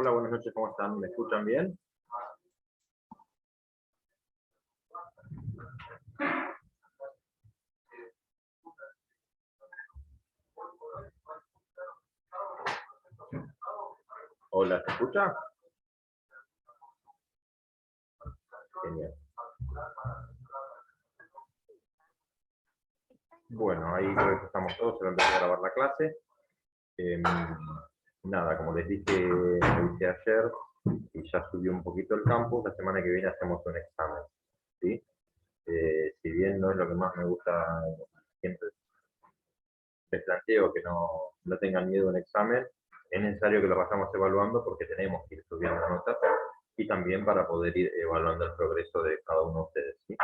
Hola, buenas noches, ¿cómo están? ¿Me escuchan bien? Hola, ¿se escucha? Genial. Bueno, ahí creo que estamos todos, se va a empezar a grabar la clase. Nada, como les dije, lo hice ayer y ya subió un poquito el campus. La semana que viene hacemos un examen, ¿sí? Si bien no es lo que más me gusta, siempre les planteo que no tengan miedo a un examen, es necesario que lo vayamos evaluando porque tenemos que ir subiendo notas y también para poder ir evaluando el progreso de cada uno de ustedes, ¿sí?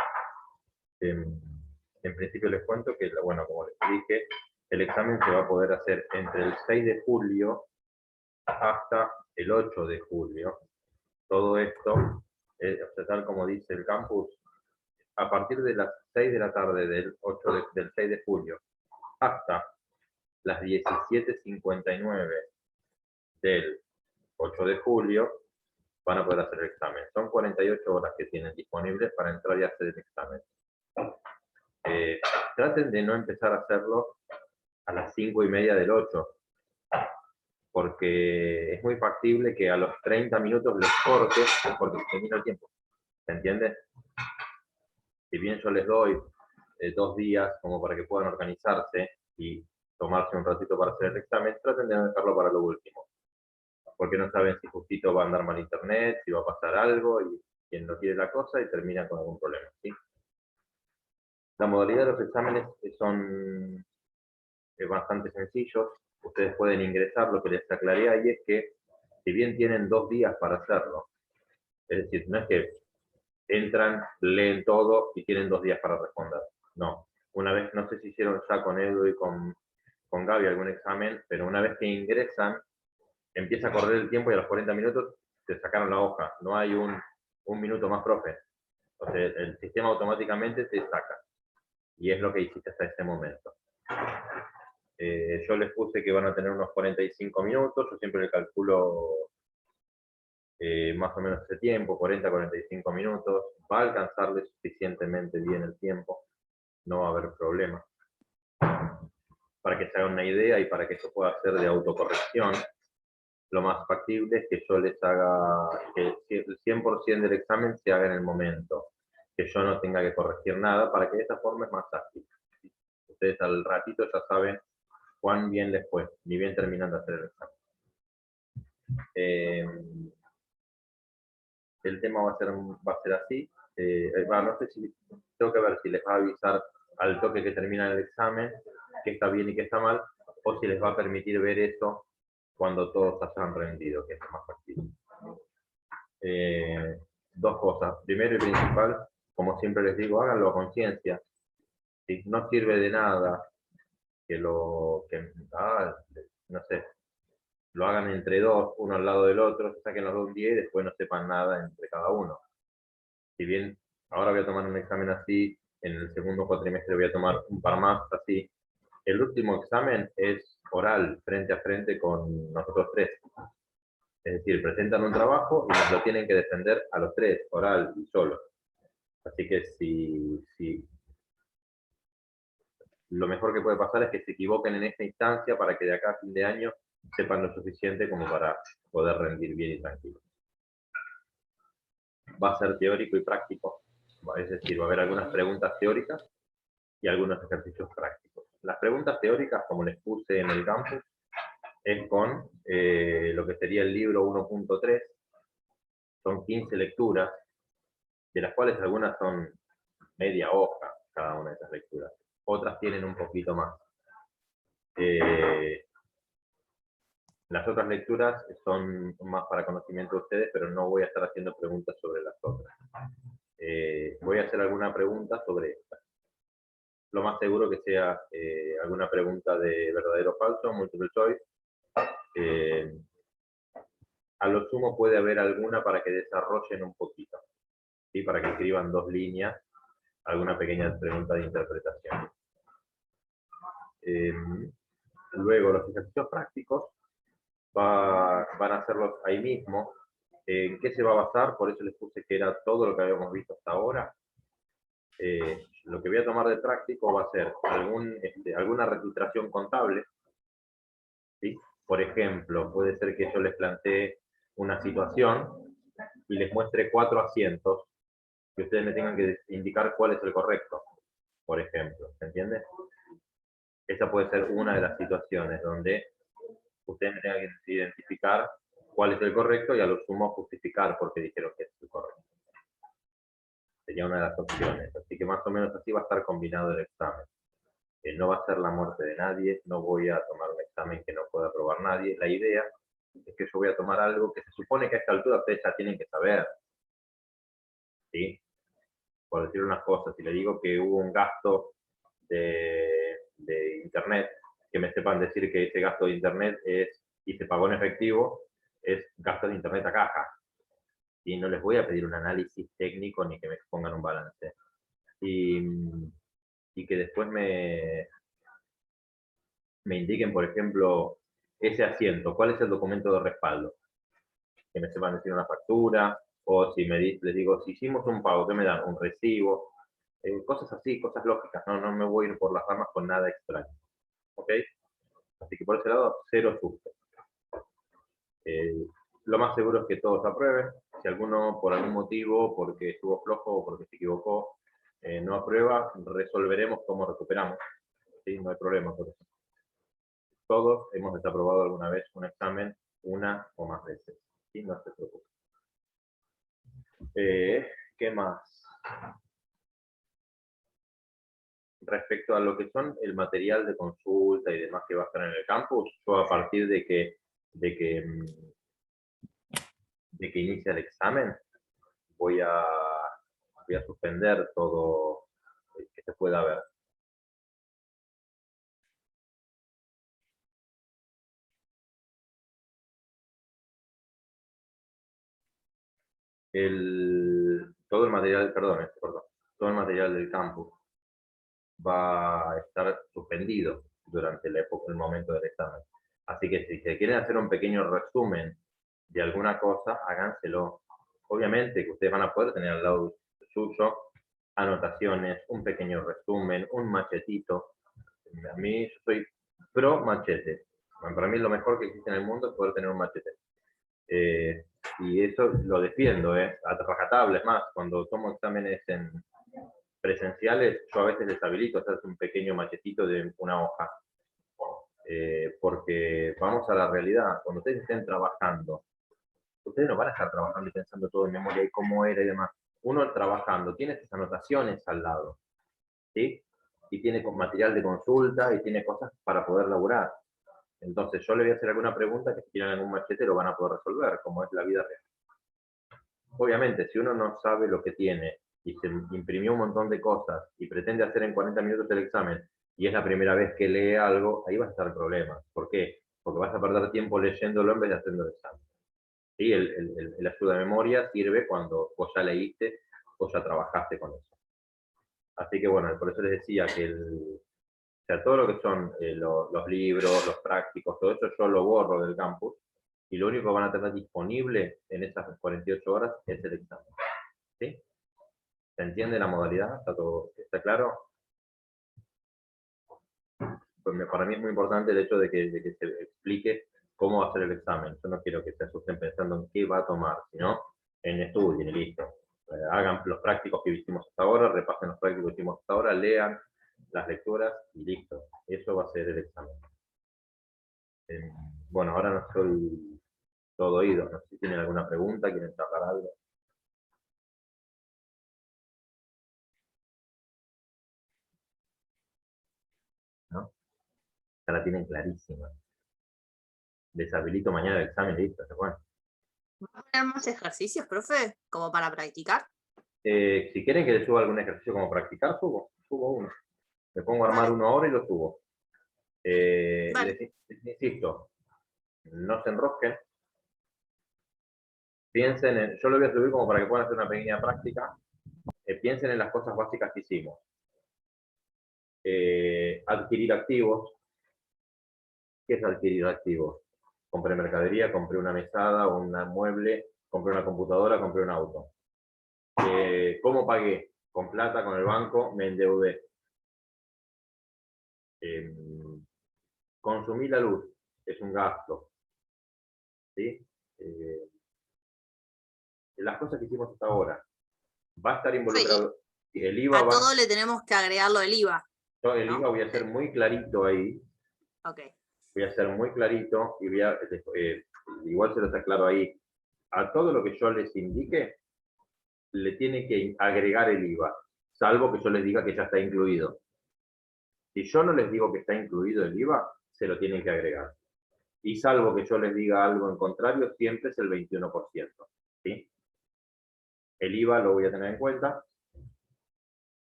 En principio les cuento que, bueno, como les dije, el examen se va a poder hacer entre el 6 de julio hasta el 8 de julio. Todo esto, o sea, tal como dice el campus, a partir de las 6 de la tarde del 6 de julio hasta las 17:59 del 8 de julio van a poder hacer el examen. Son 48 horas que tienen disponibles para entrar y hacer el examen. Traten de no empezar a hacerlo a las 5:30 del 8, porque es muy factible que a los 30 minutos les corte porque se termina el tiempo. ¿Se entiende? Si bien yo les doy 2 días como para que puedan organizarse y tomarse un ratito para hacer el examen, traten de no dejarlo para lo último, porque no saben si justito va a andar mal internet, si va a pasar algo, y quien no quiere la cosa y termina con algún problema, ¿sí? La modalidad de los exámenes son bastante sencillos. Ustedes pueden ingresar, lo que les aclaré ahí es que si bien tienen 2 días para hacerlo, es decir, no es que entran, leen todo y tienen 2 días para responder. No. Una vez, no sé si hicieron ya con Edu y con Gaby algún examen, pero una vez que ingresan, empieza a correr el tiempo y a los 40 minutos te sacaron la hoja. No hay un minuto más, profe. O sea, el sistema automáticamente te saca. Y es lo que hiciste hasta este momento. Yo les puse que van a tener unos 45 minutos. Yo siempre le calculo más o menos ese tiempo, 40-45 minutos. Va a alcanzarle suficientemente bien el tiempo. No va a haber problema. Para que se hagan una idea y para que eso pueda ser de autocorrección, lo más factible es que yo les haga, que el 100% del examen se haga en el momento, que yo no tenga que corregir nada, para que de esta forma es más ágil. Ustedes al ratito ya saben cuán bien les fue, ni bien terminando de hacer el examen. El tema va a ser así. No sé si tengo que ver si les va a avisar al toque que termina el examen qué está bien y qué está mal, o si les va a permitir ver eso cuando todos hayan rendido, que es más factible. 2 cosas. Primero y principal, como siempre les digo, háganlo a conciencia. ¿Sí? No sirve de nada que no sé, lo hagan entre 2, uno al lado del otro, se saquen los 2 10 y después no sepan nada entre cada uno. Si bien ahora voy a tomar un examen así, en el segundo cuatrimestre voy a tomar un par más así, el último examen es oral, frente a frente con nosotros 3. Es decir, presentan un trabajo y nos lo tienen que defender a los 3, oral y solo. Así que si lo mejor que puede pasar es que se equivoquen en esta instancia para que de acá a fin de año sepan lo suficiente como para poder rendir bien y tranquilo. Va a ser teórico y práctico, es decir, va a haber algunas preguntas teóricas y algunos ejercicios prácticos. Las preguntas teóricas, como les puse en el campus, es con lo que sería el libro 1.3, son 15 lecturas, de las cuales algunas son media hoja cada una de esas lecturas, otras tienen un poquito más. Las otras lecturas son más para conocimiento de ustedes, pero no voy a estar haciendo preguntas sobre las otras. Voy a hacer alguna pregunta sobre estas. Lo más seguro que sea alguna pregunta de verdadero o falso, multiple choice. A lo sumo puede haber alguna para que desarrollen un poquito, ¿sí? Para que escriban 2 líneas, alguna pequeña pregunta de interpretación. Luego, los ejercicios prácticos van van a hacerlos ahí mismo. ¿En qué se va a basar? Por eso les puse que era todo lo que habíamos visto hasta ahora. Lo que voy a tomar de práctico va a ser alguna registración contable, ¿sí? Por ejemplo, puede ser que yo les plantee una situación y les muestre 4 asientos que ustedes me tengan que indicar cuál es el correcto, por ejemplo, ¿se entiende? Esa puede ser una de las situaciones donde ustedes me tengan que identificar cuál es el correcto y a lo sumo justificar por qué dijeron que es el correcto. Sería una de las opciones. Así que más o menos así va a estar combinado el examen. No va a ser la muerte de nadie, no voy a tomar un examen que no pueda aprobar nadie. La idea es que yo voy a tomar algo que se supone que a esta altura ustedes ya tienen que saber. ¿Sí? Por decir unas cosas, si le digo que hubo un gasto de internet, que me sepan decir que ese gasto de internet es, y se pagó en efectivo, es gasto de internet a caja. Y no les voy a pedir un análisis técnico ni que me expongan un balance. Y que después me indiquen, por ejemplo, ese asiento, cuál es el documento de respaldo. Que me sepan decir una factura, o si les digo, si hicimos un pago, ¿qué me dan? Un recibo. Cosas así, cosas lógicas, no me voy a ir por las ramas con nada extraño. ¿Ok? Así que por ese lado, cero susto. Lo más seguro es que todos aprueben. Si alguno, por algún motivo, porque estuvo flojo o porque se equivocó, no aprueba, resolveremos cómo recuperamos. ¿Sí? No hay problema por eso. Todos hemos desaprobado alguna vez un examen una o más veces. ¿Sí? No se preocupen. ¿Qué más? Respecto a lo que son el material de consulta y demás que va a estar en el campus, yo a partir de que inicia el examen, voy a suspender todo que se pueda ver. Todo el material, perdón, todo el material del campus va a estar suspendido durante el momento del examen. Así que si se quieren hacer un pequeño resumen de alguna cosa, háganselo. Obviamente que ustedes van a poder tener al lado suyo anotaciones, un pequeño resumen, un machetito. A mí, yo soy pro machete. Para mí lo mejor que existe en el mundo es poder tener un machete. Y eso lo defiendo, a rajatabla. Es más, cuando tomo exámenes presenciales, yo a veces les habilito hacer un pequeño machetito de una hoja. Porque vamos a la realidad, cuando ustedes estén trabajando, ustedes no van a estar trabajando y pensando todo en memoria y cómo era y demás. Uno trabajando tiene esas anotaciones al lado, ¿sí? Y tiene material de consulta y tiene cosas para poder laburar. Entonces yo le voy a hacer alguna pregunta que si tienen algún machete lo van a poder resolver, como es la vida real. Obviamente, si uno no sabe lo que tiene y se imprimió un montón de cosas y pretende hacer en 40 minutos el examen y es la primera vez que lee algo, ahí va a estar el problema. ¿Por qué? Porque vas a perder tiempo leyéndolo en vez de haciendo el examen. ¿Sí? El ayuda de memoria sirve cuando vos ya leíste o ya trabajaste con eso. Así que bueno, por eso les decía que o sea, todo lo que son los libros, los prácticos, todo eso yo lo borro del campus y lo único que van a tener disponible en esas 48 horas es el examen. ¿Sí? ¿Se entiende la modalidad? ¿Está claro? Pues para mí es muy importante el hecho de que se explique cómo va a ser el examen. Yo no quiero que se asusten pensando en qué va a tomar, sino en estudien y listo. Hagan los prácticos que hicimos hasta ahora, repasen los prácticos que hicimos hasta ahora, lean las lecturas y listo. Eso va a ser el examen. Bueno, ahora no soy todo oído. No sé si tienen alguna pregunta, quieren sacar algo. ¿No? Ya la tienen clarísima. Deshabilito mañana el examen, listo, se pone. ¿Va a poner más ejercicios, profe? Como para practicar. Si quieren que les suba algún ejercicio como practicar, subo uno. Me pongo a armar uno ahora y lo subo. Les insisto, no se enrosquen. Piensen yo lo voy a subir como para que puedan hacer una pequeña práctica. Piensen en las cosas básicas que hicimos. Adquirir activos. ¿Qué es adquirir activos? compré mercadería, compré una mesada, un mueble, compré una computadora, compré un auto. ¿Cómo pagué? Con plata, con el banco, me endeudé. Consumí la luz, es un gasto. ¿Sí? Las cosas que hicimos hasta ahora, va a estar involucrado. Sí, El IVA a todo le tenemos que agregarlo del IVA. Yo el ¿no? IVA voy a ser muy clarito ahí. Ok. Voy a ser muy clarito y igual se los aclaro ahí. A todo lo que yo les indique, le tiene que agregar el IVA, salvo que yo les diga que ya está incluido. Si yo no les digo que está incluido el IVA, se lo tienen que agregar. Y salvo que yo les diga algo en contrario, siempre es el 21%. ¿Sí? El IVA lo voy a tener en cuenta,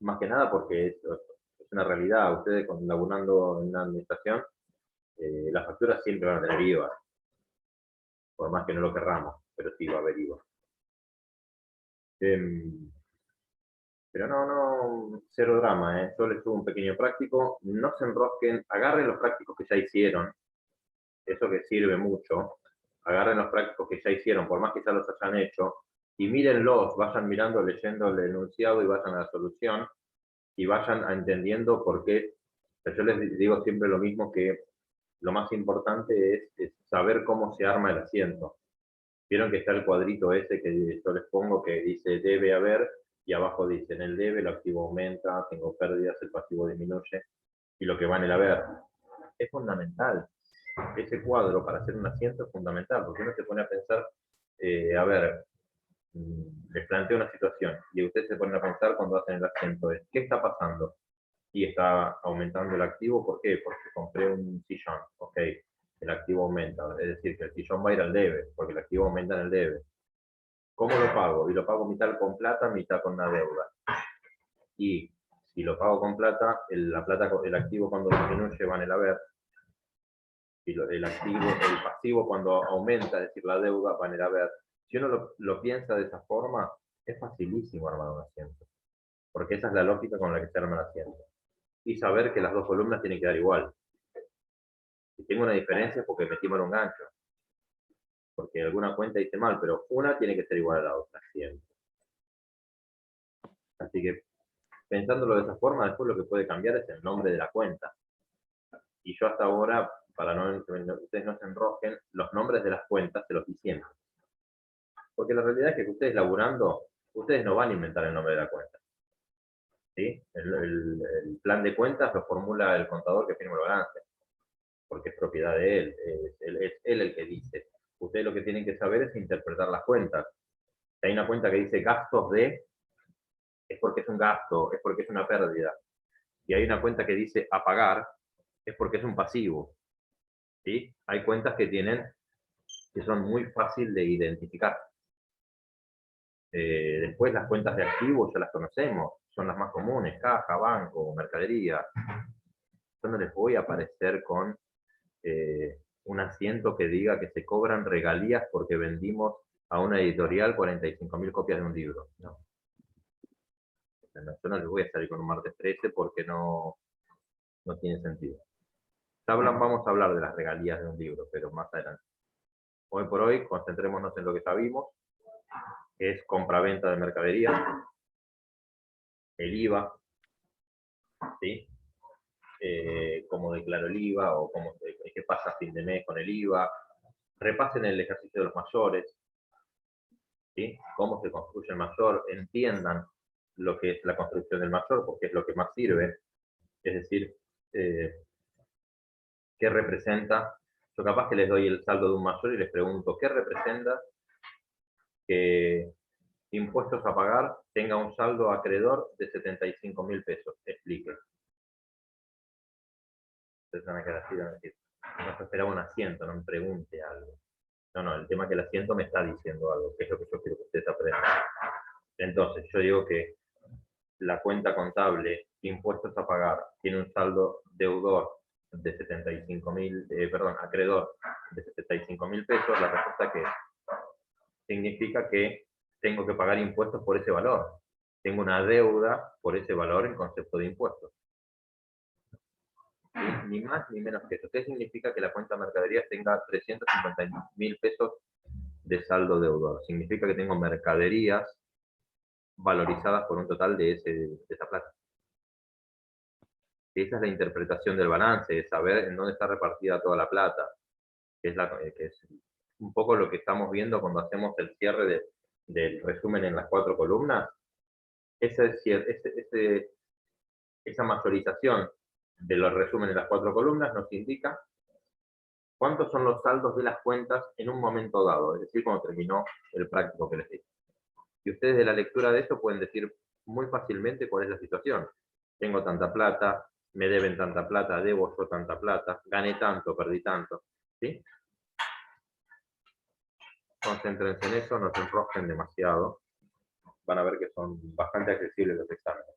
más que nada porque es una realidad. Ustedes, laburando en una administración, las facturas siempre van a tener IVA, por más que no lo querramos, pero sí va a haber IVA. Pero no, cero drama, ¿eh? Yo les tuve un pequeño práctico, no se enrosquen, agarren los prácticos que ya hicieron, eso que sirve mucho, agarren los prácticos que ya hicieron, por más que ya los hayan hecho, y mírenlos, vayan mirando, leyendo el enunciado y vayan a la solución, y vayan entendiendo por qué. Yo les digo siempre lo mismo, que lo más importante es saber cómo se arma el asiento. Vieron que está el cuadrito ese que yo les pongo que dice debe haber, y abajo dice en el debe el activo aumenta, tengo pérdidas, el pasivo disminuye, y lo que va en el haber. Es fundamental. Ese cuadro para hacer un asiento es fundamental, porque uno se pone a pensar, a ver, les planteo una situación, y ustedes se ponen a pensar cuando hacen el asiento, ¿qué está pasando? Y está aumentando el activo, ¿por qué? Porque compré un sillón, ok, el activo aumenta, es decir, que el sillón va a ir al debe, porque el activo aumenta en el debe. ¿Cómo lo pago? Y lo pago mitad con plata, mitad con una deuda. Y si lo pago con plata, el activo cuando disminuye va en el haber, y el pasivo cuando aumenta, es decir, la deuda va en el haber. Si uno lo piensa de esa forma, es facilísimo armar un asiento, porque esa es la lógica con la que se arma el asiento. Y saber que las dos columnas tienen que dar igual. Si tengo una diferencia es porque metí mal un gancho, porque alguna cuenta dice mal, pero una tiene que ser igual a la otra, siempre. Así que, pensándolo de esa forma, después lo que puede cambiar es el nombre de la cuenta. Y yo hasta ahora, para que ustedes no se enrosquen, los nombres de las cuentas se los di siempre. Porque la realidad es que ustedes laburando, ustedes no van a inventar el nombre de la cuenta. ¿Sí? El plan de cuentas lo formula el contador que firma el balance, porque es propiedad de él, es él el que dice. Ustedes lo que tienen que saber es interpretar las cuentas. Si hay una cuenta que dice gastos de, es porque es un gasto, es porque es una pérdida. Si hay una cuenta que dice a pagar, es porque es un pasivo. ¿Sí? Hay cuentas que son muy fáciles de identificar. Después las cuentas de activos ya las conocemos, son las más comunes, caja, banco, mercadería. Yo no les voy a aparecer con un asiento que diga que se cobran regalías porque vendimos a una editorial 45.000 copias de un libro. No. Yo no les voy a salir con un martes 13 porque no tiene sentido. Vamos a hablar de las regalías de un libro, pero más adelante. Hoy por hoy, concentrémonos en lo que sabemos, que es compra-venta de mercadería, el IVA, ¿sí? Cómo declaro el IVA o qué pasa a fin de mes con el IVA. Repasen el ejercicio de los mayores, ¿sí? Cómo se construye el mayor, entiendan lo que es la construcción del mayor, porque es lo que más sirve. Es decir, ¿qué representa? Yo capaz que les doy el saldo de un mayor y les pregunto, ¿qué representa que impuestos a pagar tenga un saldo acreedor de 75.000 pesos? Explique. Ustedes van a quedar así, van a decir, no se esperaba un asiento, no me pregunte algo. No, el tema es que el asiento me está diciendo algo, que es lo que yo quiero que ustedes aprendan. Entonces, yo digo que la cuenta contable, impuestos a pagar, tiene un saldo deudor de 75.000, acreedor de 75.000 pesos, la respuesta que significa que tengo que pagar impuestos por ese valor. Tengo una deuda por ese valor en concepto de impuestos. ¿sí? Ni más ni menos que eso. ¿Qué significa que la cuenta de mercaderías tenga 350.000 pesos de saldo deudor? Significa que tengo mercaderías valorizadas por un total de esa plata. Esa es la interpretación del balance, de saber en dónde está repartida toda la plata, que es un poco lo que estamos viendo cuando hacemos el cierre del resumen en las 4 columnas. Esa masterización de los resúmenes en las 4 columnas nos indica cuántos son los saldos de las cuentas en un momento dado, es decir, cuando terminó el práctico que les dije. Y ustedes de la lectura de eso pueden decir muy fácilmente cuál es la situación. Tengo tanta plata, me deben tanta plata, debo yo tanta plata, gané tanto, perdí tanto. ¿Sí? Concéntrense en eso, no se enrosquen demasiado. Van a ver que son bastante accesibles los exámenes.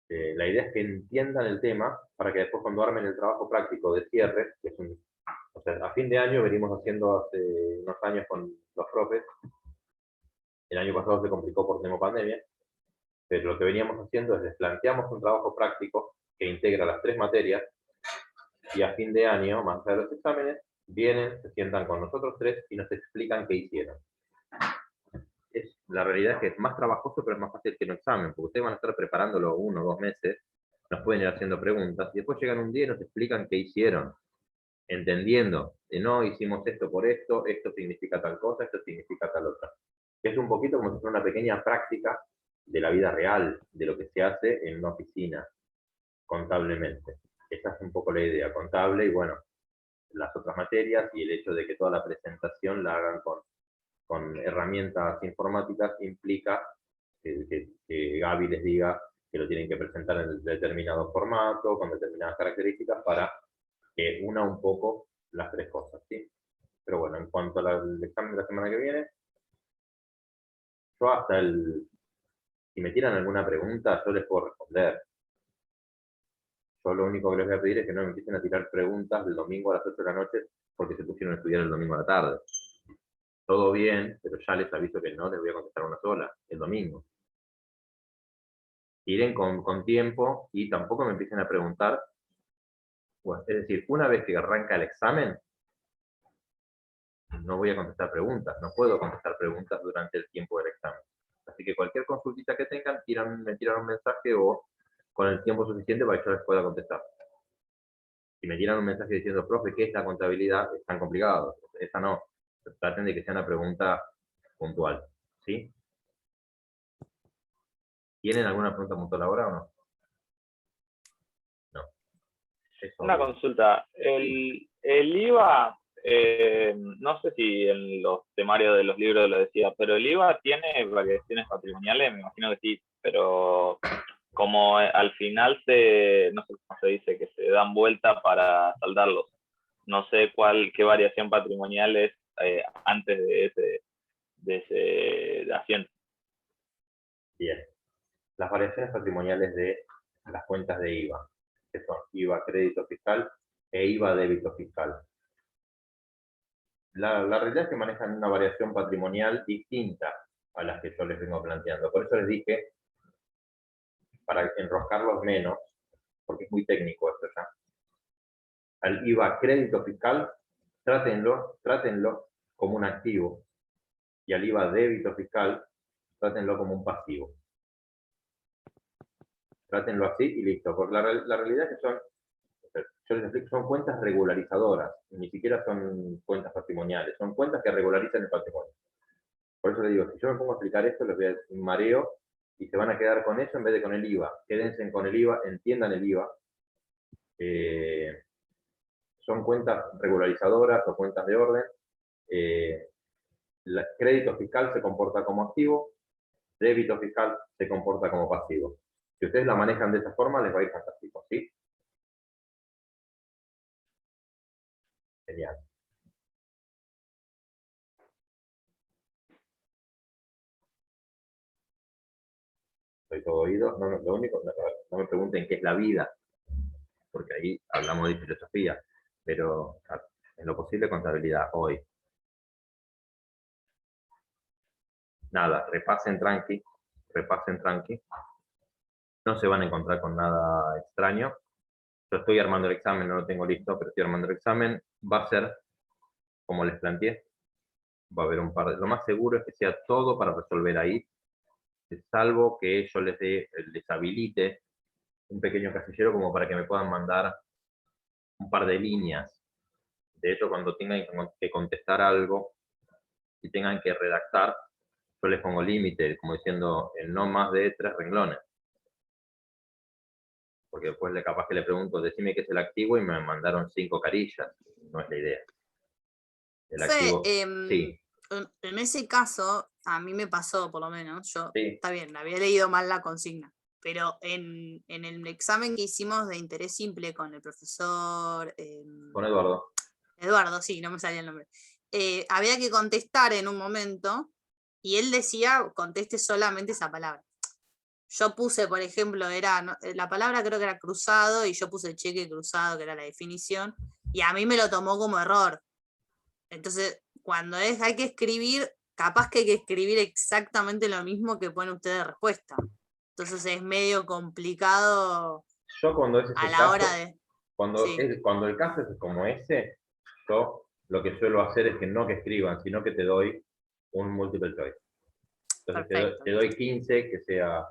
La idea es que entiendan el tema para que después cuando armen el trabajo práctico de cierre, que es o sea, a fin de año venimos haciendo hace unos años con los profes, el año pasado se complicó por tema pandemia, pero lo que veníamos haciendo es les planteamos un trabajo práctico que integra las 3 materias y a fin de año, más allá de los exámenes, vienen, se sientan con nosotros 3 y nos explican qué hicieron. La realidad es que es más trabajoso, pero es más fácil que un examen, porque ustedes van a estar preparándolo 1 o 2 meses, nos pueden ir haciendo preguntas, y después llegan un día y nos explican qué hicieron, entendiendo que no hicimos esto por esto, esto significa tal cosa, esto significa tal otra. Es un poquito como si fuera una pequeña práctica de la vida real, de lo que se hace en una oficina, contablemente. Esa es un poco la idea, contable, y bueno, las otras materias, y el hecho de que toda la presentación la hagan con herramientas informáticas implica que Gaby les diga que lo tienen que presentar en determinado formato, con determinadas características, para que una un poco las 3 cosas, ¿sí? Pero bueno, en cuanto al examen de la semana que viene, yo si me tiran alguna pregunta, yo les puedo responder. Yo lo único que les voy a pedir es que no me empiecen a tirar preguntas del domingo a las 8 de la noche porque se pusieron a estudiar el domingo a la tarde. Todo bien, pero ya les aviso que no les voy a contestar una sola, el domingo. Tiren con tiempo y tampoco me empiecen a preguntar. Bueno, es decir, una vez que arranca el examen, no voy a contestar preguntas, no puedo contestar preguntas durante el tiempo del examen. Así que cualquier consultita que tengan, me tiran un mensaje o con el tiempo suficiente para que yo les pueda contestar. Si me tiran un mensaje diciendo, profe, ¿qué es la contabilidad? Es tan complicado. Esa no. Traten de que sea una pregunta puntual. ¿Sí? ¿Tienen alguna pregunta puntual ahora o no? No. Una consulta. El IVA, no sé si en los temarios de los libros lo decía, pero el IVA tiene variaciones patrimoniales, me imagino que sí, pero como al final no sé cómo se dice, que se dan vuelta para saldarlos. No sé qué variación patrimonial es antes de ese asiento. Bien. Las variaciones patrimoniales de las cuentas de IVA, que son IVA crédito fiscal e IVA débito fiscal. La realidad es que manejan una variación patrimonial distinta a las que yo les vengo planteando. Por eso les dije, para enroscarlos menos, porque es muy técnico esto ya, al IVA crédito fiscal, trátenlo como un activo, y al IVA débito fiscal, trátenlo como un pasivo. Trátenlo así y listo, porque la realidad es que yo les explico, son cuentas regularizadoras, ni siquiera son cuentas patrimoniales, son cuentas que regularizan el patrimonio. Por eso les digo, si yo me pongo a explicar esto, les voy a dar un mareo y se van a quedar con eso en vez de con el IVA. Quédense con el IVA, entiendan el IVA. Son cuentas regularizadoras o cuentas de orden. El crédito fiscal se comporta como activo, débito fiscal se comporta como pasivo. Si ustedes la manejan de esa forma, les va a ir fantástico, ¿sí? Genial. Soy todo oído. No, lo único, no me pregunten qué es la vida, porque ahí hablamos de filosofía, pero en lo posible contabilidad hoy. Nada, repasen tranqui. No se van a encontrar con nada extraño. yo estoy armando el examen, no lo tengo listo, pero estoy armando el examen, va a ser, como les planteé, va a haber un par de... Lo más seguro es que sea todo para resolver ahí, salvo que yo les habilite un pequeño casillero como para que me puedan mandar un par de líneas. De hecho, cuando tengan que contestar algo y tengan que redactar, yo les pongo límite, como diciendo en no más de 3 renglones. Porque después capaz que le pregunto, decime qué es el activo y me mandaron 5 carillas. No es la idea. El Fe, activo, sí, en ese caso, a mí me pasó por lo menos, yo, sí, está bien, había leído mal la consigna, pero en el examen que hicimos de interés simple con el profesor con Eduardo. Eduardo, sí, no me salía el nombre, había que contestar en un momento y él decía, conteste solamente esa palabra. Yo puse, por ejemplo, la palabra creo que era cruzado y yo puse el cheque cruzado, que era la definición, y a mí me lo tomó como error. Entonces, cuando hay que escribir, capaz que hay que escribir exactamente lo mismo que pone usted de respuesta. Entonces es medio complicado Yo cuando ese es a el la hora caso, de... cuando, Sí, cuando el caso es como ese, yo lo que suelo hacer es que no que escriban, sino que te doy un multiple choice. Entonces perfecto, te listo. doy 15 que sea,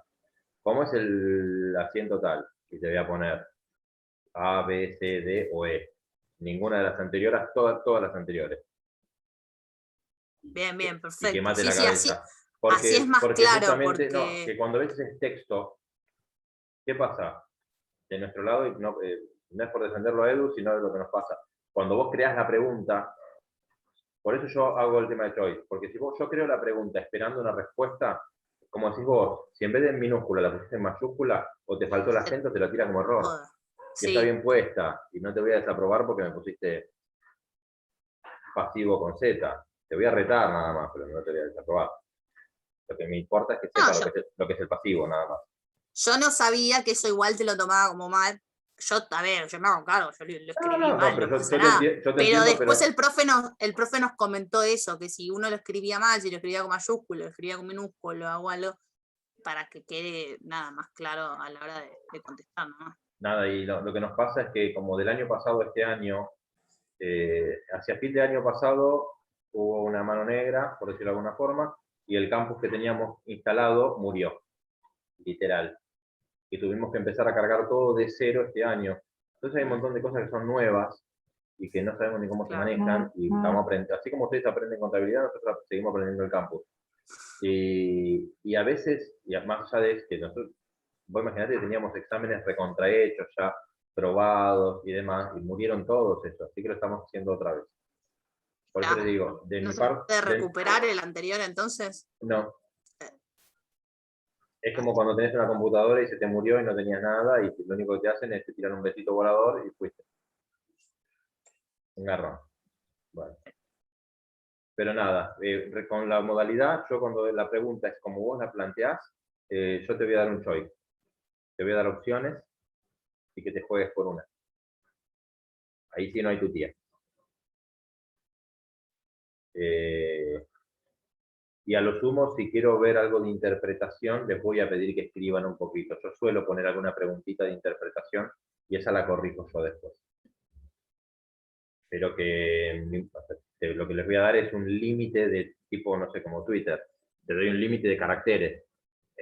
¿cómo es el asiento tal? Y te voy a poner A, B, C, D o E. Ninguna de las anteriores, todas las anteriores. Bien, bien, Y que perfecto. mate Sí, la sí, así, cabeza. así es más Porque claro, justamente, no, porque que cuando ves ese texto, ¿qué pasa? De nuestro lado, y no, no es por defenderlo a Edu, sino de lo que nos pasa. Cuando vos creas la pregunta, por eso yo hago el tema de choice, porque si yo creo la pregunta esperando una respuesta, como decís vos, si en vez de en minúscula la pusiste en mayúscula o te faltó el se acento, te lo tira como error. joda. Y está Sí, bien puesta, y no te voy a desaprobar porque me pusiste pasivo con Z. Te voy a retar nada más, pero no te voy a desaprobar. Lo que me importa es que no, sepa lo que es el pasivo, nada más. yo no sabía que eso igual te lo tomaba como mal. Yo, a ver, yo me hago cargo, yo lo No, escribí no, no, mal, pero no pasa nada. yo te Pero entiendo, después pero el profe nos comentó eso, que si uno lo escribía mal, si lo escribía con mayúsculo, lo escribía con minúsculo o algo, para que quede nada más claro a la hora de contestar, ¿no? nada, y lo que nos pasa es que como del año pasado a este año, hacia fin de año pasado hubo una mano negra, por decirlo de alguna forma, y el campus que teníamos instalado murió, literal. Y tuvimos que empezar a cargar todo de cero este año. Entonces hay un montón de cosas que son nuevas y que no sabemos ni cómo se Claro. manejan y estamos aprendiendo. Así como ustedes aprenden contabilidad, nosotros seguimos aprendiendo el campus. Y a veces, y más allá de eso, que nosotros, vos imaginate que teníamos exámenes recontrahechos ya, probados y demás, y murieron todos esos, así que lo estamos haciendo otra vez. Por eso les Claro. digo, de ¿No mi se puede parte, recuperar el anterior entonces? no. Eh, Es como cuando tenés una computadora y se te murió y no tenías nada, y lo único que te hacen es te tirar un besito volador y fuiste. Un garrón. Bueno. Pero nada, con la modalidad, yo cuando la pregunta es como vos la planteás, yo te voy a dar un choice. Te voy a dar opciones y que te juegues por una. Ahí sí no hay tu tía. Eh, y a lo sumo, si quiero ver algo de interpretación, les voy a pedir que escriban un poquito. Yo suelo poner alguna preguntita de interpretación y esa la corrijo yo después. Pero lo que les voy a dar es un límite de tipo, no sé, como Twitter. Te doy un límite de caracteres.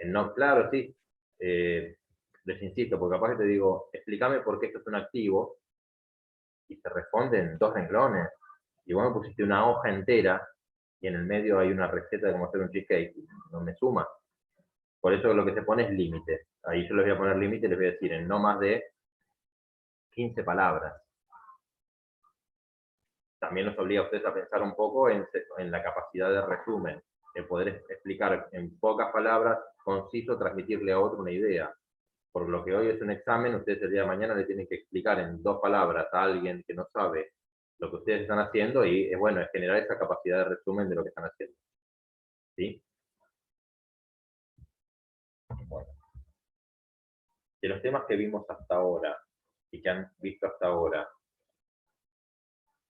No, claro, sí. Les insisto, porque capaz que te digo, explícame por qué esto es un activo, y te responden 2 renglones. Y vos me pusiste una hoja entera y en el medio hay una receta de cómo hacer un cheesecake. No me suma. Por eso lo que se pone es límite. Ahí yo les voy a poner límite y les voy a decir en no más de 15 palabras. También nos obliga a ustedes a pensar un poco en la capacidad de resumen, de poder explicar en pocas palabras, conciso, transmitirle a otro una idea. Por lo que hoy es un examen, ustedes el día de mañana le tienen que explicar en 2 palabras a alguien que no sabe lo que ustedes están haciendo y bueno, es generar esa capacidad de resumen de lo que están haciendo. ¿Sí? Bueno, de los temas que vimos hasta ahora y que han visto hasta ahora,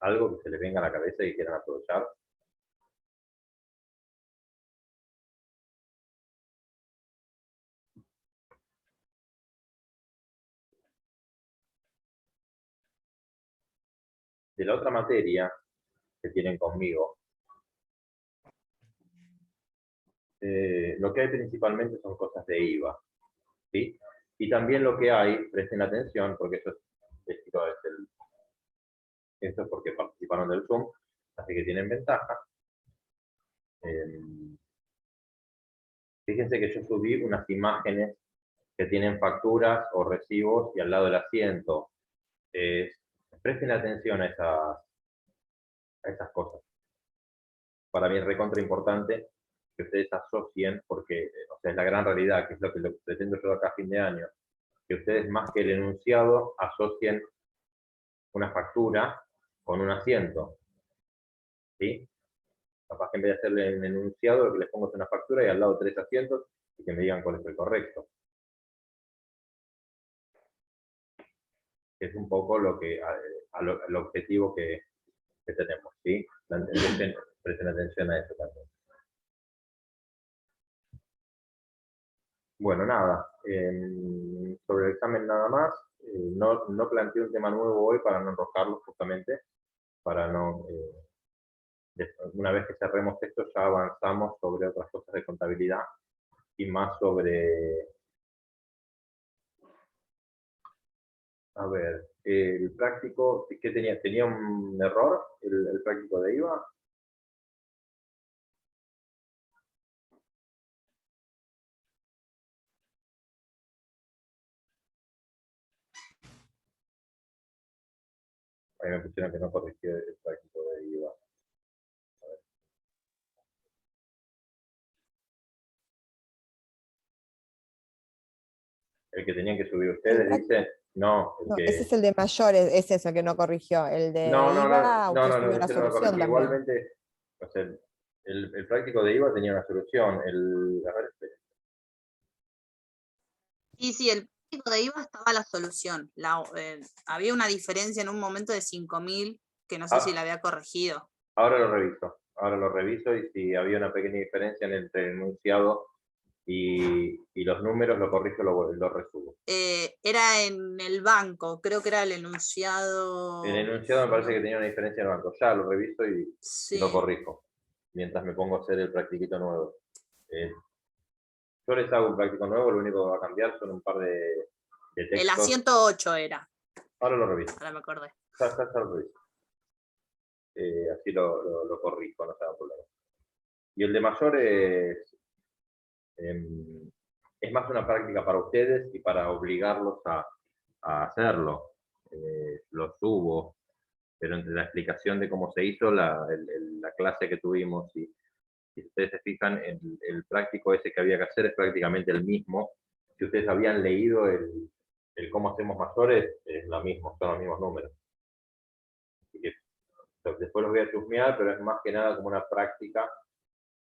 algo que se les venga a la cabeza y quieran aprovechar. de la otra materia que tienen conmigo, lo que hay principalmente son cosas de IVA, ¿sí? Y también lo que hay, presten atención, porque esto es porque participaron del Zoom, así que tienen ventaja. Fíjense que yo subí unas imágenes que tienen facturas o recibos y al lado del asiento. Presten atención a esas cosas. Para mí es recontra importante que ustedes asocien, porque o sea, es la gran realidad, que es lo que pretendo yo acá a fin de año, que ustedes más que el enunciado asocien una factura con un asiento. ¿Sí? Capaz que en vez de hacerle el enunciado, lo que les pongo es una factura y al lado 3 asientos y que me digan cuál es el correcto. Es un poco lo que el objetivo que tenemos, ¿sí? Presten atención a eso también. Bueno, nada, sobre el examen nada más. No planteé un tema nuevo hoy para no enrojarlos justamente, para no... una vez que cerremos esto ya avanzamos sobre otras cosas de contabilidad y más sobre... A ver, el práctico, ¿qué tenía? ¿Tenía un error el práctico de IVA? Ahí me pusieron que no corrigió el práctico de IVA. El que tenían que subir ustedes, dice, no, No, ese es el de mayores, es eso que no corrigió. El de IVA, usted subió una ese no lo solución corregí. también. Igualmente, o sea, el práctico de IVA tenía una solución. A ver, Sí, el práctico de IVA estaba la solución. Había una diferencia en un momento de 5.000 que no sé si la había corregido. Ahora lo reviso y si había una pequeña diferencia entre el enunciado y los números, lo corrijo, lo resubo. Era en el banco, creo que era el enunciado. El enunciado me parece que tenía una diferencia en el banco. Ya lo reviso y lo corrijo, mientras me pongo a hacer el practiquito nuevo. Yo les hago un práctico nuevo, lo único que va a cambiar son un par de textos. El asiento 8 era. Ahora lo reviso. Ahora me acordé. Ya lo reviso. Así lo corrijo, no se haga problema. Y el de mayores es más una práctica para ustedes y para obligarlos a hacerlo. Lo subo, pero entre la explicación de cómo se hizo, la clase que tuvimos, y si ustedes se fijan, el práctico ese que había que hacer es prácticamente el mismo. Si ustedes habían leído el cómo hacemos mayores, es lo mismo, son los mismos números. Así que después los voy a chusmear, pero es más que nada como una práctica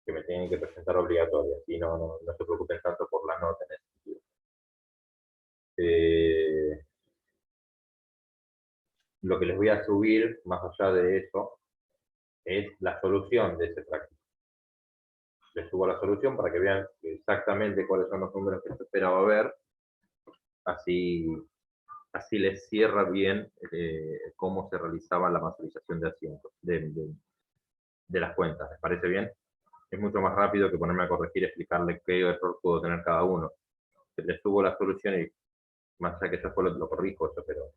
que me tienen que presentar obligatoria. Así no se preocupen tanto por la nota en ese sentido. Lo que les voy a subir, más allá de eso, es la solución de ese práctico. Les subo la solución para que vean exactamente cuáles son los números que se esperaba ver. Así les cierra bien cómo se realizaba la masterización de asientos, de las cuentas. ¿Les parece bien? Es mucho más rápido que ponerme a corregir y explicarle qué error puedo tener cada uno. Les subo la solución y más allá que eso fue lo corrijo, eso, pero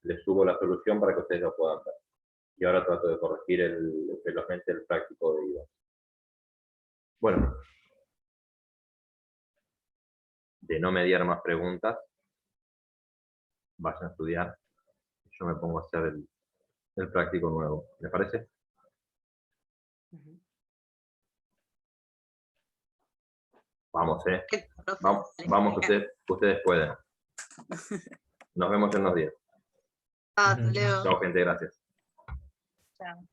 les subo la solución para que ustedes lo puedan ver. Y ahora trato de corregir velozmente el práctico de IVA. Bueno, de no mediar más preguntas, vayan a estudiar. Yo me pongo a hacer el práctico nuevo. ¿Les parece? Vamos, vamos que ustedes pueden. Nos vemos en unos días. Hasta luego. Chao, gente, gracias. Chao.